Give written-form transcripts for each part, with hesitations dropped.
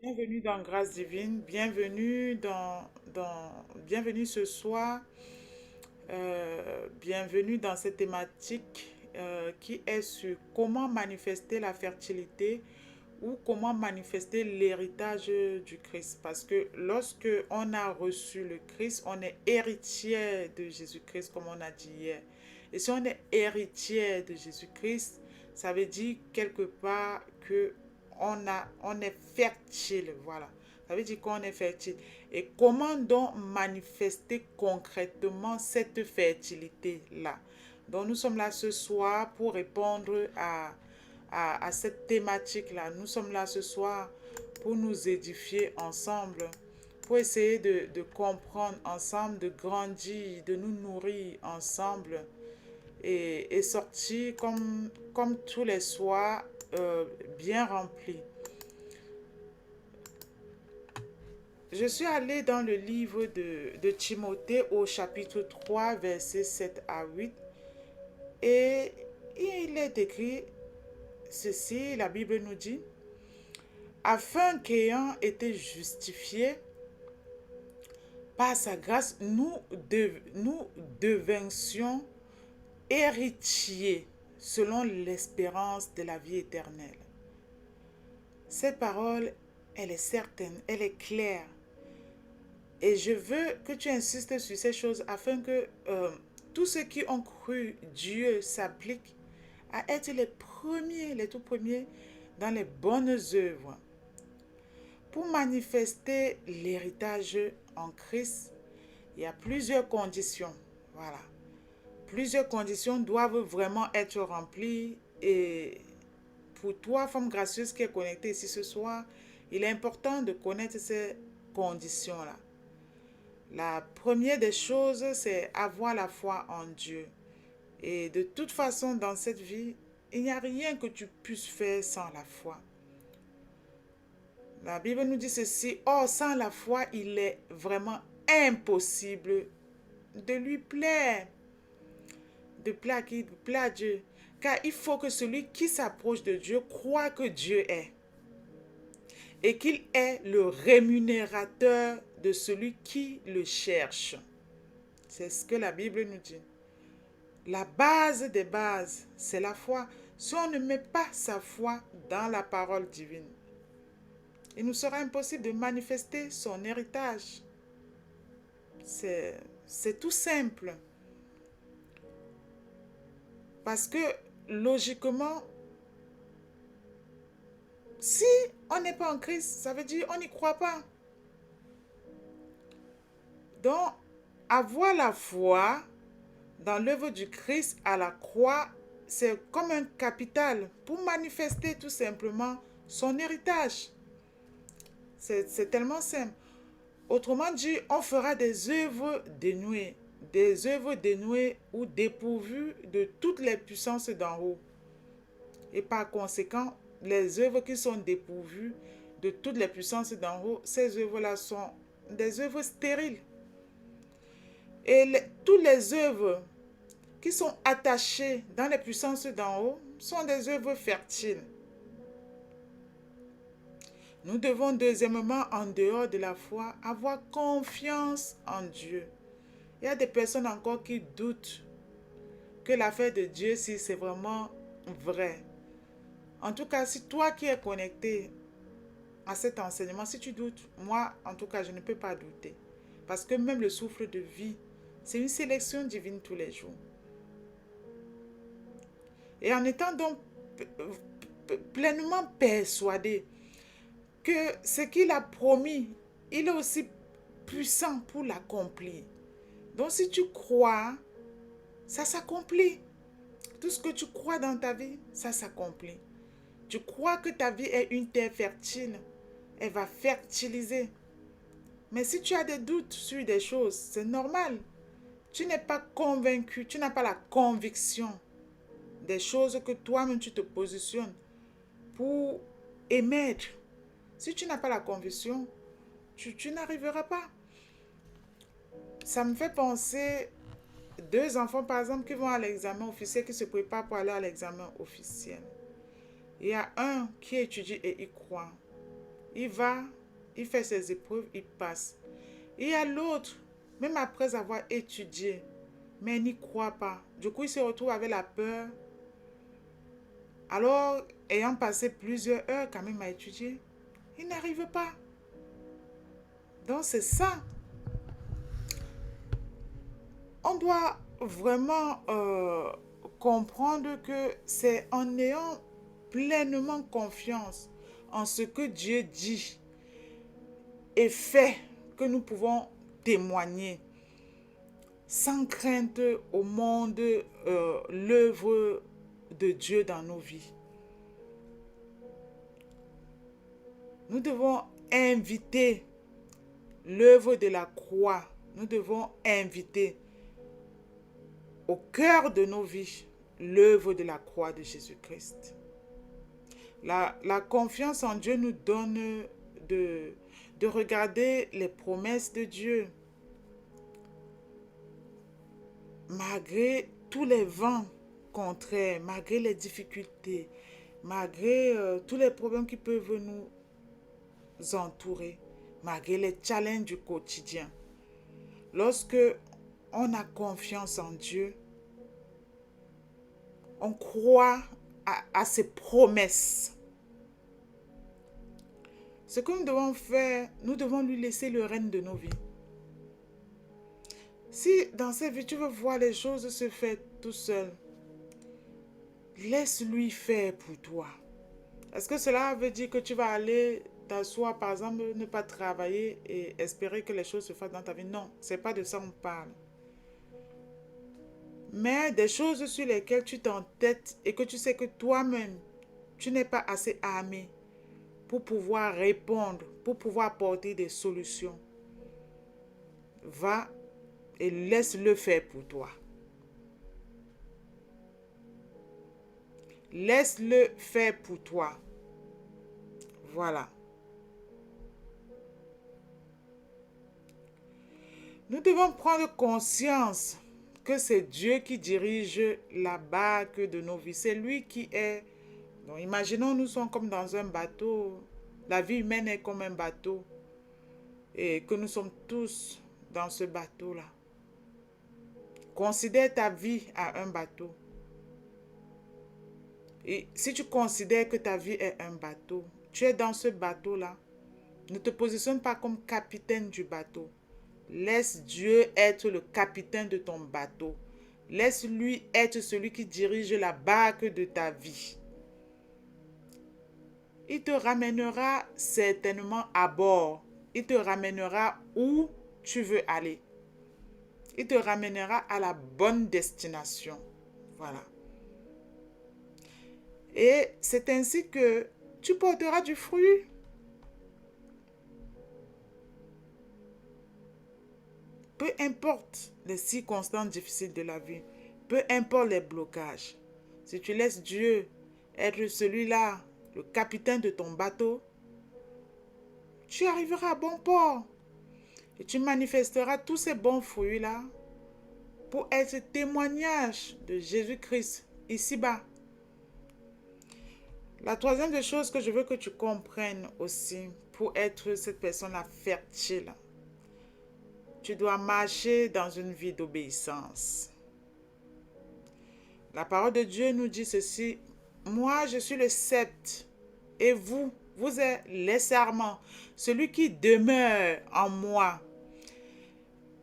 Bienvenue dans Grâce Divine, bienvenue ce soir, bienvenue dans cette thématique qui est sur comment manifester la fertilité ou comment manifester l'héritage du Christ. Parce que lorsque on a reçu le Christ, on est héritier de Jésus-Christ, comme on a dit hier. Et si on est héritier de Jésus-Christ, ça veut dire quelque part que on est fertile, voilà. Ça veut dire qu'on est fertile. Et comment donc manifester concrètement cette fertilité-là? Donc nous sommes là ce soir pour répondre à cette thématique-là. Nous sommes là ce soir pour nous édifier ensemble, pour essayer de comprendre ensemble, de grandir, de nous nourrir ensemble et sortir comme tous les soirs bien remplis. Je suis allée dans le livre de Timothée au chapitre 3, versets 7 à 8. Et il est écrit ceci, la Bible nous dit, afin qu'ayant été justifiés par sa grâce, nous devions héritiers selon l'espérance de la vie éternelle. Cette parole, elle est certaine, elle est claire. Et je veux que tu insistes sur ces choses afin que tous ceux qui ont cru Dieu s'appliquent à être les premiers, les tout premiers dans les bonnes œuvres. Pour manifester l'héritage en Christ, il y a plusieurs conditions. Voilà. Plusieurs conditions doivent vraiment être remplies. Et pour toi, femme gracieuse qui est connectée ici ce soir, il est important de connaître ces conditions-là. La première des choses, c'est avoir la foi en Dieu. Et de toute façon, dans cette vie, il n'y a rien que tu puisses faire sans la foi. La Bible nous dit ceci, oh, sans la foi, il est vraiment impossible de lui plaire. De plaire à qui? De plaire à Dieu. Car il faut que celui qui s'approche de Dieu croit que Dieu est. Et qu'il est le rémunérateur de celui qui le cherche. C'est ce que la Bible nous dit. La base des bases, c'est la foi. Si on ne met pas sa foi dans la parole divine, il nous sera impossible de manifester son héritage. C'est tout simple. Parce que logiquement, si on n'est pas en Christ, ça veut dire on n'y croit pas. Donc, avoir la foi dans l'œuvre du Christ à la croix, c'est comme un capital pour manifester tout simplement son héritage. C'est tellement simple. Autrement dit, on fera des œuvres dénuées ou dépourvues de toutes les puissances d'en haut. Et par conséquent, les œuvres qui sont dépourvues de toutes les puissances d'en haut, ces œuvres-là sont des œuvres stériles. Et toutes les œuvres qui sont attachées dans les puissances d'en haut sont des œuvres fertiles. Nous devons deuxièmement, en dehors de la foi, avoir confiance en Dieu. Il y a des personnes encore qui doutent que l'affaire de Dieu, si c'est vraiment vrai. En tout cas, si toi qui es connecté à cet enseignement, si tu doutes, moi, en tout cas, je ne peux pas douter. Parce que même le souffle de vie, c'est une sélection divine tous les jours. Et en étant donc pleinement persuadé que ce qu'il a promis, il est aussi puissant pour l'accomplir. Donc si tu crois, ça s'accomplit. Tout ce que tu crois dans ta vie, ça s'accomplit. Tu crois que ta vie est une terre fertile, elle va fertiliser. Mais si tu as des doutes sur des choses, c'est normal. Tu n'es pas convaincu, tu n'as pas la conviction des choses que toi-même tu te positionnes pour émettre. Si tu n'as pas la conviction, tu n'arriveras pas. Ça me fait penser deux enfants, par exemple, qui vont à l'examen officiel, qui se préparent pour aller à l'examen officiel. Il y a un qui étudie et y croit. Il va, il fait ses épreuves, il passe. Il y a l'autre, même après avoir étudié, mais il n'y croit pas. Du coup, il se retrouve avec la peur. Alors, ayant passé plusieurs heures quand même à étudier, il n'arrive pas. Donc, c'est ça. On doit vraiment comprendre que c'est en ayant pleinement confiance en ce que Dieu dit et fait que nous pouvons témoigner sans crainte au monde l'œuvre de Dieu dans nos vies. Nous devons inviter l'œuvre de la croix. Nous devons inviter au cœur de nos vies l'œuvre de la croix de Jésus-Christ. La confiance en Dieu nous donne de regarder les promesses de Dieu. Malgré tous les vents contraires, malgré les difficultés, malgré tous les problèmes qui peuvent nous entourer, malgré les challenges du quotidien. Lorsque on a confiance en Dieu, on croit à ses promesses. Ce que nous devons faire, nous devons lui laisser le règne de nos vies. Si dans cette vie, tu veux voir les choses se faire tout seul, laisse-lui faire pour toi. Est-ce que cela veut dire que tu vas aller t'asseoir, par exemple, ne pas travailler et espérer que les choses se fassent dans ta vie? Non, ce n'est pas de ça qu'on parle. Mais des choses sur lesquelles tu t'entêtes et que tu sais que toi-même, tu n'es pas assez armé pour pouvoir répondre, pour pouvoir apporter des solutions. Va et laisse-le faire pour toi. Laisse-le faire pour toi. Voilà. Nous devons prendre conscience que c'est Dieu qui dirige la barque de nos vies. C'est lui qui est... Donc, imaginons, nous sommes comme dans un bateau. La vie humaine est comme un bateau. Et que nous sommes tous dans ce bateau-là. Considère ta vie à un bateau. Et si tu considères que ta vie est un bateau, tu es dans ce bateau-là. Ne te positionne pas comme capitaine du bateau. Laisse Dieu être le capitaine de ton bateau. Laisse-lui être celui qui dirige la barque de ta vie. Il te ramènera certainement à bord. Il te ramènera où tu veux aller. Il te ramènera à la bonne destination. Voilà. Et c'est ainsi que tu porteras du fruit. Peu importe les circonstances difficiles de la vie, peu importe les blocages, si tu laisses Dieu être celui-là, le capitaine de ton bateau, tu arriveras à bon port. Et tu manifesteras tous ces bons fruits-là pour être témoignage de Jésus-Christ ici-bas. La troisième des choses que je veux que tu comprennes aussi pour être cette personne-là fertile, tu dois marcher dans une vie d'obéissance. La parole de Dieu nous dit ceci: moi, je suis le sceptre et vous êtes les sarments. Celui qui demeure en moi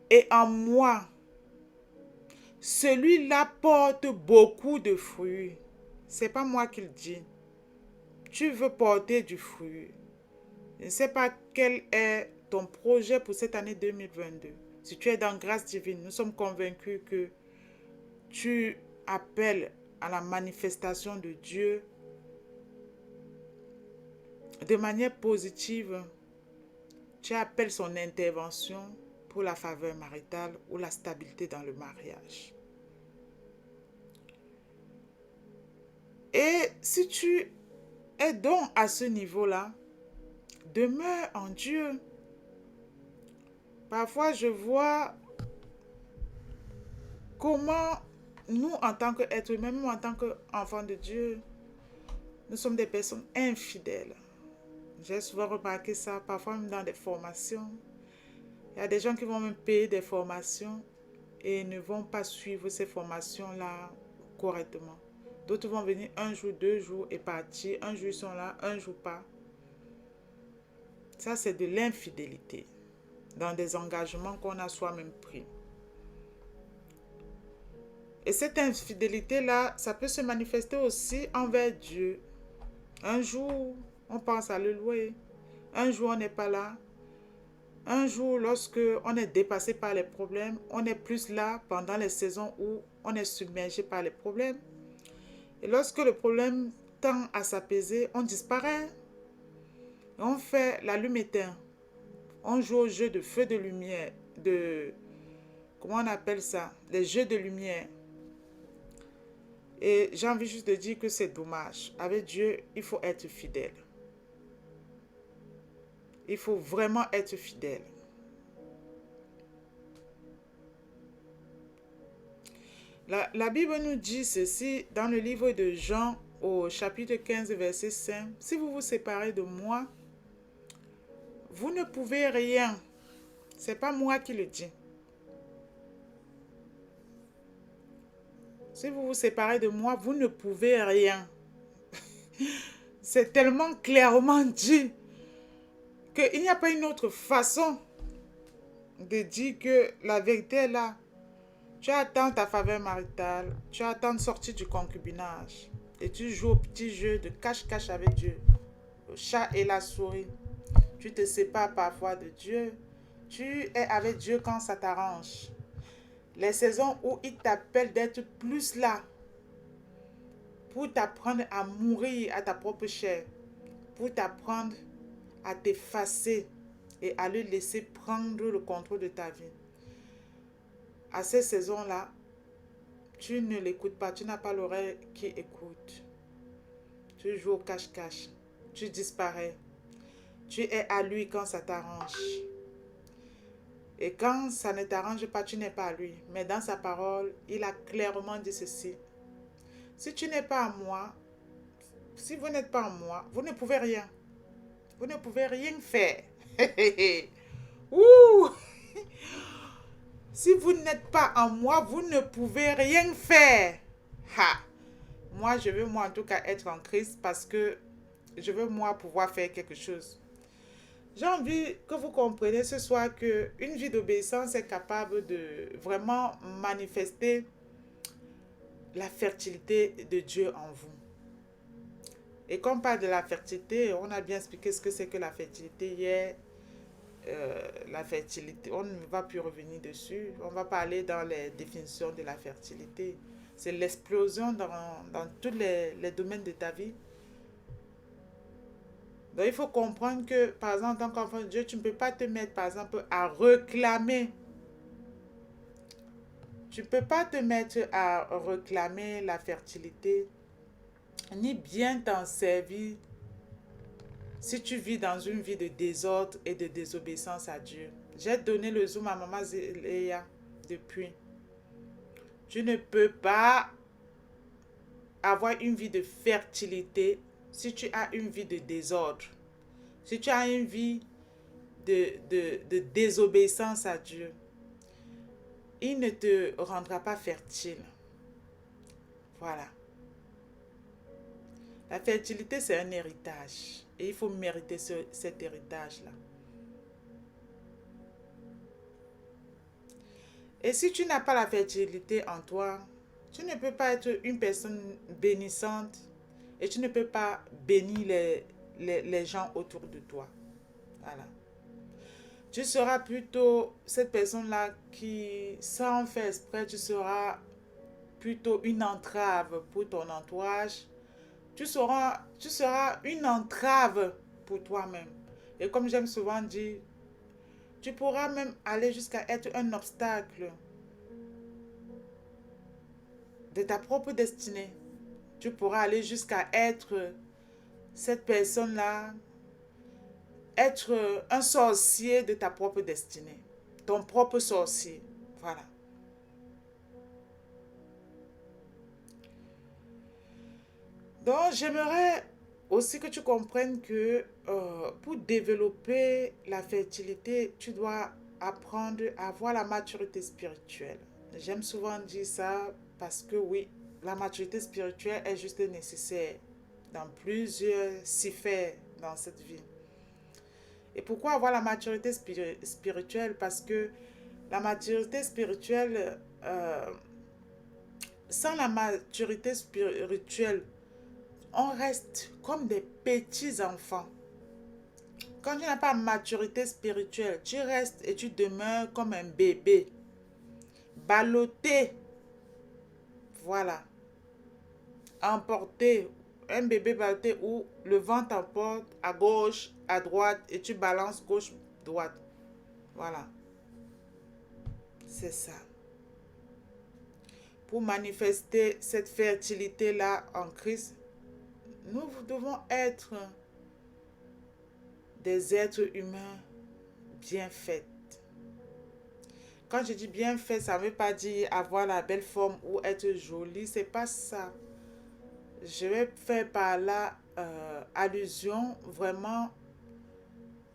et en moi, celui-là porte beaucoup de fruits. Ce n'est pas moi qui le dis. Tu veux porter du fruit. Je ne sais pas quel est ton projet pour cette année 2022. Si tu es dans grâce divine, nous sommes convaincus que tu appelles à la manifestation de Dieu de manière positive. Tu appelles son intervention pour la faveur maritale ou la stabilité dans le mariage. Et si tu es donc à ce niveau-là, demeure en Dieu. Parfois, je vois comment nous, en tant qu'êtres humains, même en tant qu'enfants de Dieu, nous sommes des personnes infidèles. J'ai souvent remarqué ça, parfois même dans des formations. Il y a des gens qui vont même payer des formations et ne vont pas suivre ces formations-là correctement. D'autres vont venir un jour, 2 jours et partir. Un jour ils sont là, un jour pas. Ça, c'est de l'infidélité dans des engagements qu'on a soi-même pris. Et cette infidélité-là, ça peut se manifester aussi envers Dieu. Un jour, on pense à le louer. Un jour, on n'est pas là. Un jour, lorsque on est dépassé par les problèmes, on est plus là pendant les saisons où on est submergé par les problèmes. Et lorsque le problème tend à s'apaiser, on disparaît. Et on fait la lumière éteinte. On joue au jeu de feu de lumière, comment on appelle ça? Les jeux de lumière. Et j'ai envie juste de dire que c'est dommage. Avec Dieu, il faut être fidèle. Il faut vraiment être fidèle. La Bible nous dit ceci dans le livre de Jean au chapitre 15, verset 5. Si vous vous séparez de moi, vous ne pouvez rien. Ce n'est pas moi qui le dis. Si vous vous séparez de moi, vous ne pouvez rien. C'est tellement clairement dit qu'il n'y a pas une autre façon de dire que la vérité est là. Tu attends ta faveur maritale, tu attends de sortir du concubinage et tu joues au petit jeu de cache-cache avec Dieu, le chat et la souris. Tu te sépares parfois de Dieu, tu es avec Dieu quand ça t'arrange. Les saisons où il t'appelle d'être plus là pour t'apprendre à mourir à ta propre chair, pour t'apprendre à t'effacer et à le laisser prendre le contrôle de ta vie. À ces saisons-là, tu ne l'écoutes pas, tu n'as pas l'oreille qui écoute. Tu joues au cache-cache, tu disparais. Tu es à lui quand ça t'arrange. Et quand ça ne t'arrange pas, tu n'es pas à lui. Mais dans sa parole, il a clairement dit ceci. Si tu n'es pas à moi, si vous n'êtes pas à moi, vous ne pouvez rien. Vous ne pouvez rien faire. Ouh! Si vous n'êtes pas en moi, vous ne pouvez rien faire. Ha! Moi, je veux moi en tout cas être en Christ parce que je veux moi pouvoir faire quelque chose. J'ai envie que vous compreniez ce soir qu'une vie d'obéissance est capable de vraiment manifester la fertilité de Dieu en vous. Et quand on parle de la fertilité, on a bien expliqué ce que c'est que la fertilité hier. La fertilité, on ne va plus revenir dessus. On va parler dans les définitions de la fertilité. C'est l'explosion dans tous les domaines de ta vie. Donc il faut comprendre que, par exemple, en tant qu'enfant de Dieu, tu ne peux pas te mettre, par exemple, à réclamer. Tu ne peux pas te mettre à réclamer la fertilité, ni bien t'en servir si tu vis dans une vie de désordre et de désobéissance à Dieu. J'ai donné le zoom à maman Zéléa depuis. Tu ne peux pas avoir une vie de fertilité si tu as une vie de désordre. Si tu as une vie de désobéissance à Dieu, il ne te rendra pas fertile. Voilà. La fertilité, c'est un héritage. Et il faut mériter cet héritage-là. Et si tu n'as pas la fertilité en toi, tu ne peux pas être une personne bénissante et tu ne peux pas bénir les gens autour de toi. Voilà. Tu seras plutôt cette personne-là qui, sans faire exprès, tu seras plutôt une entrave pour ton entourage. Tu seras une entrave pour toi-même. Et comme j'aime souvent dire, tu pourras même aller jusqu'à être un obstacle de ta propre destinée. Tu pourras aller jusqu'à être cette personne-là, être un sorcier de ta propre destinée. Ton propre sorcier. Voilà. Donc, j'aimerais Aussi que tu comprennes que pour développer la fertilité, tu dois apprendre à avoir la maturité spirituelle. J'aime souvent dire ça parce que oui, la maturité spirituelle est juste nécessaire dans plusieurs sphères dans cette vie. Et pourquoi avoir la maturité spirituelle? Parce que la maturité spirituelle, sans la maturité spirituelle, on reste comme des petits enfants. Quand tu n'as pas de maturité spirituelle, tu restes et tu demeures comme un bébé, ballotté, voilà, emporté, un bébé ballotté où le vent t'emporte à gauche, à droite et tu balances gauche, droite. Voilà, c'est ça. Pour manifester cette fertilité-là en Christ, nous devons être des êtres humains bien faits. Quand je dis bien fait, ça ne veut pas dire avoir la belle forme ou être jolie, c'est pas ça. Je vais faire par là allusion, vraiment,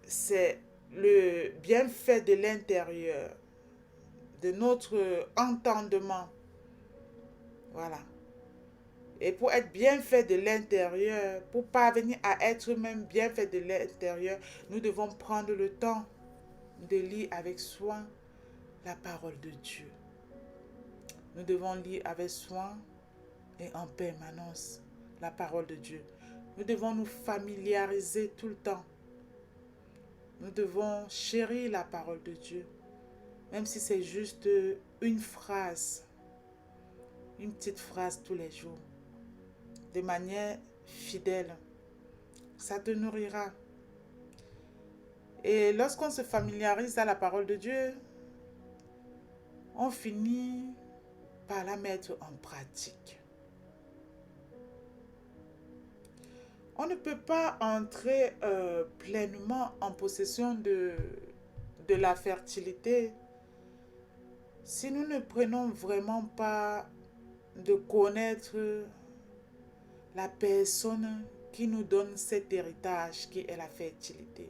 c'est le bienfait de l'intérieur, de notre entendement. Voilà. Et pour être bien fait de l'intérieur, pour parvenir à être même bien fait de l'intérieur, nous devons prendre le temps de lire avec soin la parole de Dieu. Nous devons lire avec soin et en permanence la parole de Dieu. Nous devons nous familiariser tout le temps. Nous devons chérir la parole de Dieu, même si c'est juste une phrase, une petite phrase tous les jours, de manière fidèle. Ça te nourrira. Et lorsqu'on se familiarise à la parole de Dieu, on finit par la mettre en pratique. On ne peut pas entrer pleinement en possession de la fertilité si nous ne prenons vraiment pas de connaître la personne qui nous donne cet héritage qui est la fertilité.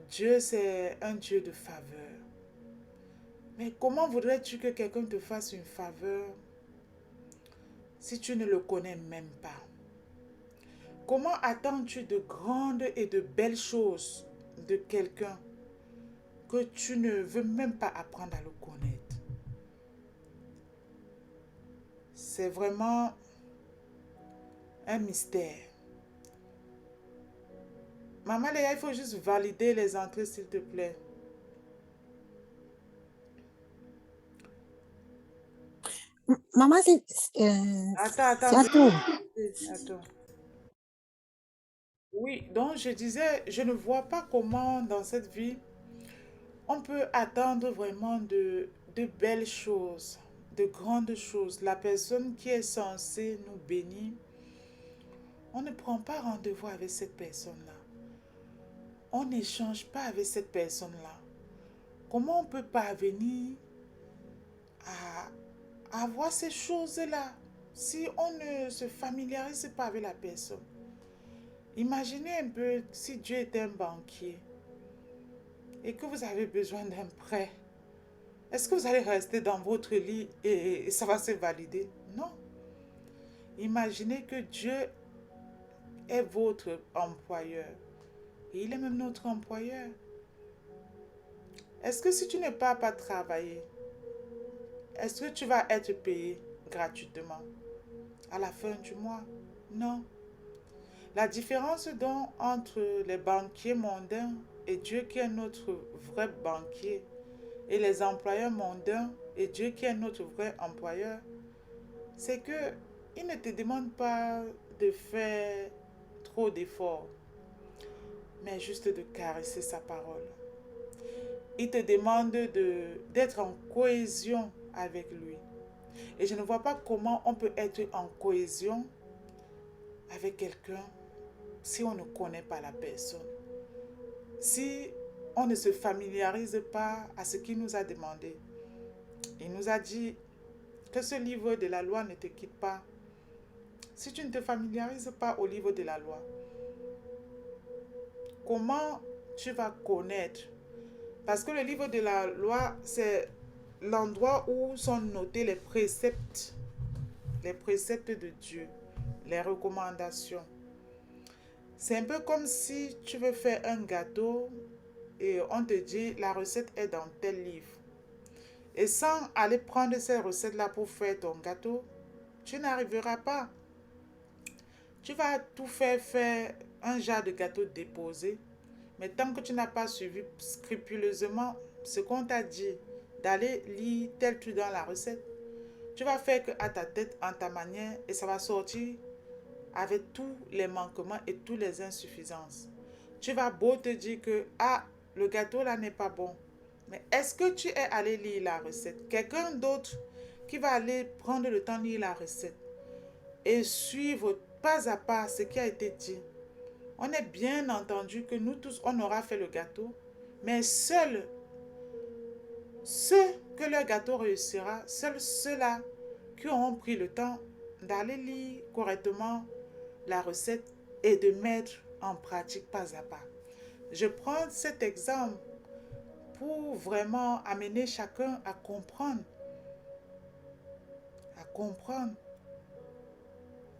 Dieu, c'est un Dieu de faveur. Mais comment voudrais-tu que quelqu'un te fasse une faveur si tu ne le connais même pas? Comment attends-tu de grandes et de belles choses de quelqu'un que tu ne veux même pas apprendre à le connaître? C'est vraiment un mystère. Maman Léa, il faut juste valider les entrées, s'il te plaît. Maman, Attends, c'est à toi. attends. Oui, donc je disais, je ne vois pas comment dans cette vie on peut attendre vraiment de belles choses, de grandes choses. La personne qui est censée nous bénir, on ne prend pas rendez-vous avec cette personne-là. On n'échange pas avec cette personne-là. Comment on peut parvenir à avoir ces choses-là si on ne se familiarise pas avec la personne? Imaginez un peu si Dieu était un banquier et que vous avez besoin d'un prêt. Est-ce que vous allez rester dans votre lit et ça va se valider? Non. Imaginez que Dieu est votre employeur et il est même notre employeur. Est-ce que si tu n'es pas travailler, est-ce que tu vas être payé gratuitement à la fin du mois? Non. La différence donc entre les banquiers mondains et Dieu qui est notre vrai banquier et les employeurs mondains et Dieu qui est notre vrai employeur, c'est que il ne te demande pas de faire trop d'efforts, mais juste de caresser sa parole. Il te demande d'être en cohésion avec lui. Et je ne vois pas comment on peut être en cohésion avec quelqu'un si on ne connaît pas la personne. Si on ne se familiarise pas à ce qu'il nous a demandé. Il nous a dit que ce livre de la loi ne te quitte pas Si tu ne te familiarises pas au livre de la loi, comment tu vas connaître? Parce que le livre de la loi, c'est l'endroit où sont notés les préceptes de Dieu, les recommandations. C'est un peu comme si tu veux faire un gâteau et on te dit la recette est dans tel livre. Et sans aller prendre ces recettes-là pour faire ton gâteau, tu n'arriveras pas. Tu vas tout faire un genre de gâteau déposé, mais tant que tu n'as pas suivi scrupuleusement ce qu'on t'a dit, d'aller lire tel truc dans la recette, tu vas faire que à ta tête, en ta manière, et ça va sortir avec tous les manquements et toutes les insuffisances. Tu vas beau te dire que, ah, le gâteau là n'est pas bon. Mais est-ce que tu es allé lire la recette? Quelqu'un d'autre qui va aller prendre le temps de lire la recette et suivre pas à pas ce qui a été dit. On est bien entendu que nous tous, on aura fait le gâteau, mais seuls ceux que le gâteau réussira, seuls ceux-là qui auront pris le temps d'aller lire correctement la recette et de mettre en pratique pas à pas. Je prends cet exemple pour vraiment amener chacun à comprendre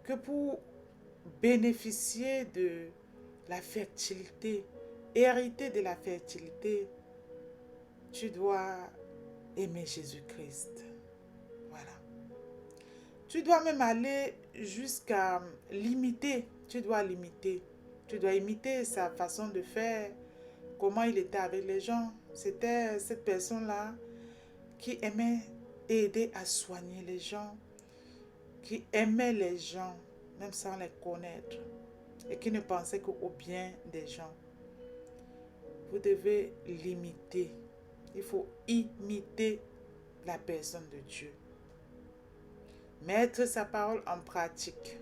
que pour bénéficier de la fertilité, hériter de la fertilité, tu dois aimer Jésus-Christ. Voilà. Tu dois même aller jusqu'à l'imiter. Tu dois l'imiter. Tu dois imiter sa façon de faire, comment il était avec les gens. C'était cette personne-là qui aimait aider à soigner les gens, qui aimait les gens, même sans les connaître, et qui ne pensait qu'au bien des gens. Vous devez l'imiter. Il faut imiter la personne de Dieu. Mettre sa parole en pratique.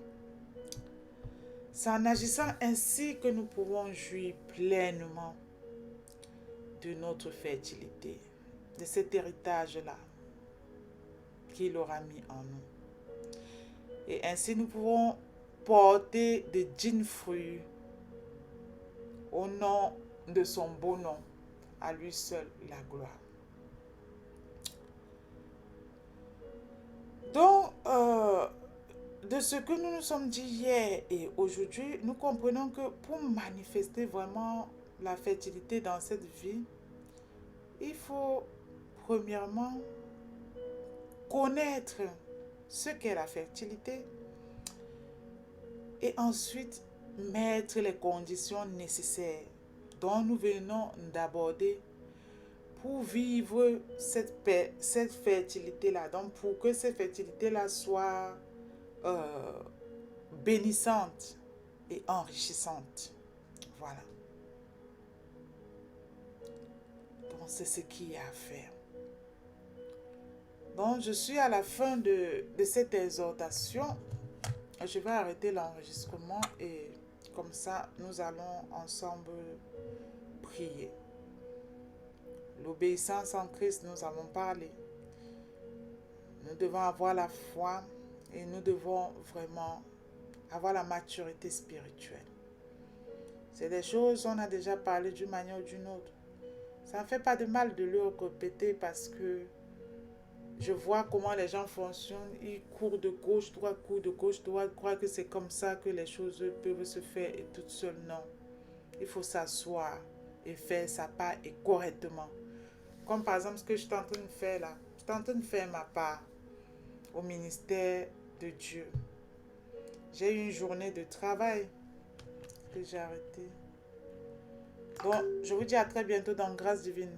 C'est en agissant ainsi que nous pouvons jouir pleinement de notre fertilité, de cet héritage-là qu'il aura mis en nous. Et ainsi nous pouvons porter de dignes fruits au nom de son beau nom, à lui seul la gloire. Donc, de ce que nous nous sommes dit hier et aujourd'hui, nous comprenons que pour manifester vraiment la fertilité dans cette vie, il faut premièrement connaître ce qu'est la fertilité et ensuite mettre les conditions nécessaires dont nous venons d'aborder pour vivre cette fertilité-là. Donc pour que cette fertilité-là soit bénissante et enrichissante. Voilà. Donc c'est ce qu'il y a à faire. Donc je suis à la fin de cette exhortation. Je vais arrêter l'enregistrement et comme ça nous allons ensemble prier. L'obéissance en Christ, nous avons parlé. Nous devons avoir la foi et nous devons vraiment avoir la maturité spirituelle. C'est des choses, on a déjà parlé d'une manière ou d'une autre. Ça ne fait pas de mal de le répéter parce que je vois comment les gens fonctionnent. Ils courent de gauche, droite, courent de gauche, droite, croient que c'est comme ça que les choses peuvent se faire et toutes seules. Non. Il faut s'asseoir et faire sa part et correctement. Comme par exemple ce que je suis en train de faire là. Je suis en train de faire ma part au ministère de Dieu. J'ai eu une journée de travail que j'ai arrêtée. Bon, je vous dis à très bientôt dans Grâce Divine.